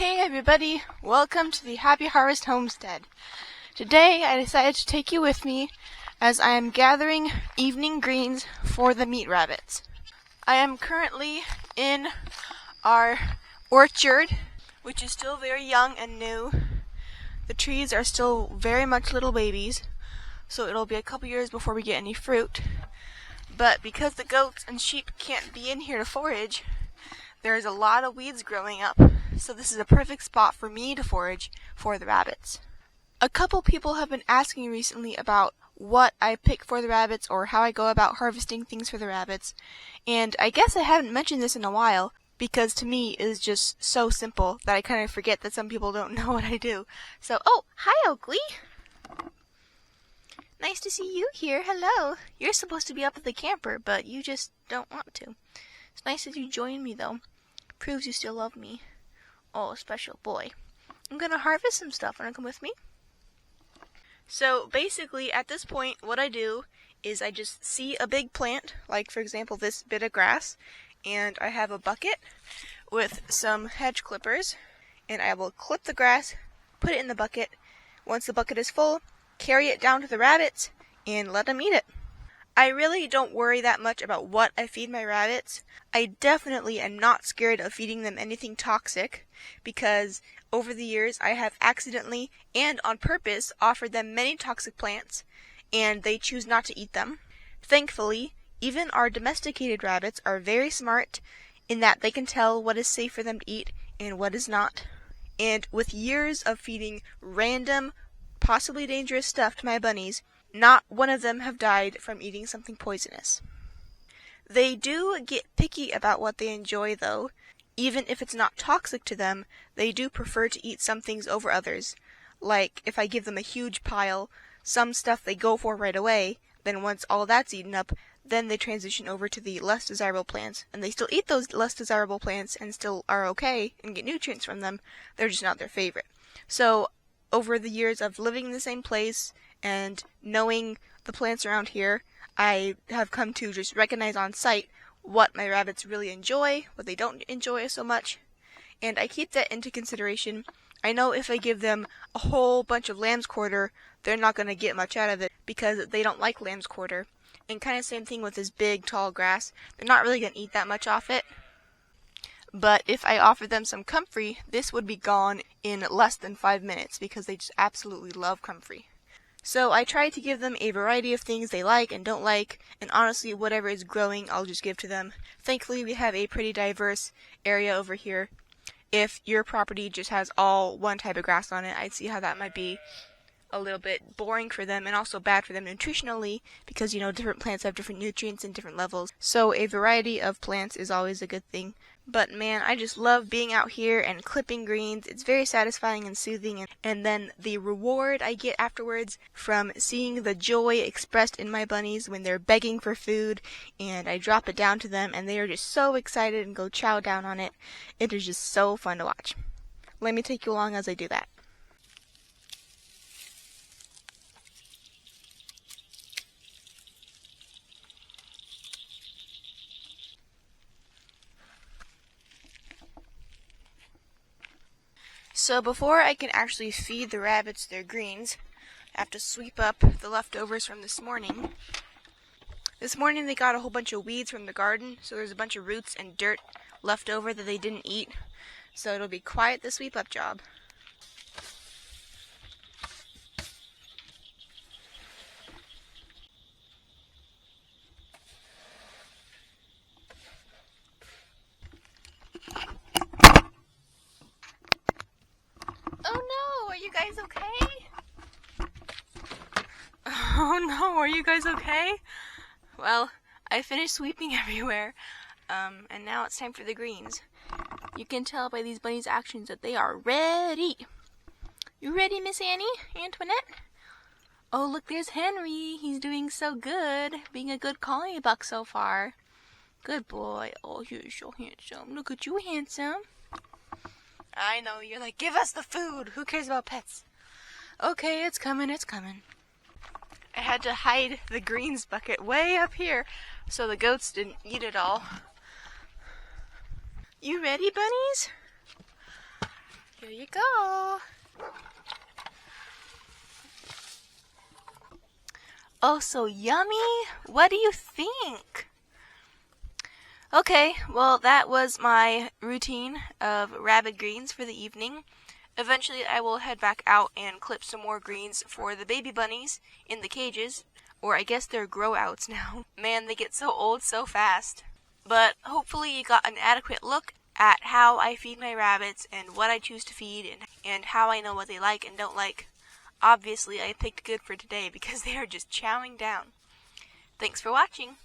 Hey everybody, welcome to the Happy Harvest Homestead. Today I decided to take you with me as I am gathering evening greens for the meat rabbits. I am currently in our orchard, which is still very young and new. The trees are still very much little babies, so it'll be a couple years before we get any fruit. But because the goats and sheep can't be in here to forage, there's a lot of weeds growing up, so this is a perfect spot for me to forage for the rabbits. A couple people have been asking recently about what I pick for the rabbits or how I go about harvesting things for the rabbits, and I guess I haven't mentioned this in a while because to me it is just so simple that I kind of forget that some people don't know what I do. So, oh, hi Oakley! Nice to see you here, hello! You're supposed to be up at the camper, but you just don't want to. It's nice that you joined me, though. Proves you still love me. Oh, special boy. I'm gonna harvest some stuff. Wanna come with me? So, basically, at this point, what I do is I just see a big plant, like, for example, this bit of grass, and I have a bucket with some hedge clippers, and I will clip the grass, put it in the bucket. Once the bucket is full, carry it down to the rabbits, and let them eat it. I really don't worry that much about what I feed my rabbits. I definitely am not scared of feeding them anything toxic, because over the years I have accidentally and on purpose offered them many toxic plants, and they choose not to eat them. Thankfully, even our domesticated rabbits are very smart in that they can tell what is safe for them to eat and what is not. And with years of feeding random, possibly dangerous stuff to my bunnies, not one of them have died from eating something poisonous. They do get picky about what they enjoy, though. Even if it's not toxic to them, they do prefer to eat some things over others. Like, if I give them a huge pile, some stuff they go for right away, then once all that's eaten up, then they transition over to the less desirable plants, and they still eat those less desirable plants and still are okay and get nutrients from them. They're just not their favorite. So, over the years of living in the same place and knowing the plants around here, I have come to just recognize on sight what my rabbits really enjoy, what they don't enjoy so much, and I keep that into consideration. I know if I give them a whole bunch of lamb's quarter, they're not going to get much out of it because they don't like lamb's quarter. And kind of same thing with this big, tall grass. They're not really going to eat that much off it. But if I offer them some comfrey, this would be gone in less than 5 minutes because they just absolutely love comfrey. So I try to give them a variety of things they like and don't like, and honestly, whatever is growing, I'll just give to them. Thankfully, we have a pretty diverse area over here. If your property just has all one type of grass on it, I'd see how that might be a little bit boring for them and also bad for them nutritionally because, you know, different plants have different nutrients and different levels. So a variety of plants is always a good thing. But man, I just love being out here and clipping greens. It's very satisfying and soothing. And then the reward I get afterwards from seeing the joy expressed in my bunnies when they're begging for food and I drop it down to them and they are just so excited and go chow down on it. It is just so fun to watch. Let me take you along as I do that. So before I can actually feed the rabbits their greens, I have to sweep up the leftovers from this morning. This morning they got a whole bunch of weeds from the garden, so there's a bunch of roots and dirt left over that they didn't eat. So it'll be quite the sweep up job. Oh no, are you guys okay? Oh no, are you guys okay? Well, I finished sweeping everywhere, and now it's time for the greens. You can tell by these bunnies' actions that they are ready. You ready, Miss Annie? Antoinette? Oh, look, there's Henry. He's doing so good, being a good colony buck so far. Good boy. Oh, you're so handsome. Look at you, handsome. I know, you're like, give us the food. Who cares about pets? Okay, it's coming, it's coming. I had to hide the greens bucket way up here so the goats didn't eat it all. You ready, bunnies? Here you go. Oh, so yummy. What do you think? Okay, well, that was my routine of rabbit greens for the evening. Eventually, I will head back out and clip some more greens for the baby bunnies in the cages. Or I guess they're grow outs now. Man, they get so old so fast. But hopefully you got an adequate look at how I feed my rabbits and what I choose to feed and how I know what they like and don't like. Obviously, I picked good for today because they are just chowing down. Thanks for watching.